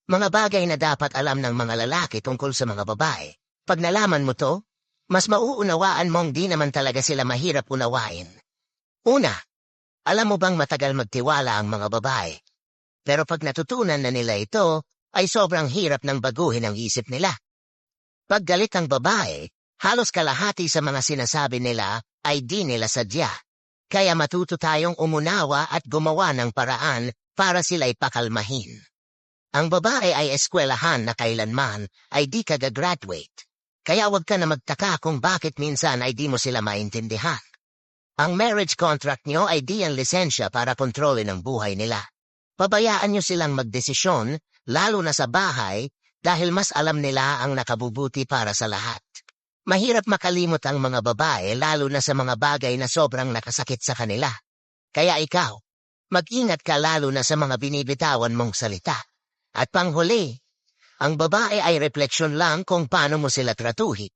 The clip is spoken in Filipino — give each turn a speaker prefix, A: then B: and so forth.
A: Mga bagay na dapat alam ng mga lalaki tungkol sa mga babae. Pag nalaman mo to, mas mauunawaan mong di naman talaga sila mahirap unawain. Una, alam mo bang matagal magtiwala ang mga babae? Pero pag natutunan na nila ito, ay sobrang hirap ng baguhin ang isip nila. Pag galit ang babae, halos kalahati sa mga sinasabi nila ay di nila sadya. Kaya matuto tayong umunawa at gumawa ng paraan para sila'y pakalmahin. Ang babae ay eskwelahan na kailanman ay di ka gagraduate. Kaya wag ka na magtaka kung bakit minsan ay di mo sila maintindihan. Ang marriage contract nyo ay di ang lisensya para kontrolin ang buhay nila. Pabayaan nyo silang magdesisyon, lalo na sa bahay, dahil mas alam nila ang nakabubuti para sa lahat. Mahirap makalimot ang mga babae lalo na sa mga bagay na sobrang nakasakit sa kanila. Kaya ikaw, mag-ingat ka lalo na sa mga binibitawan mong salita. At panghuli, ang babae ay refleksyon lang kung paano mo sila tratuhin.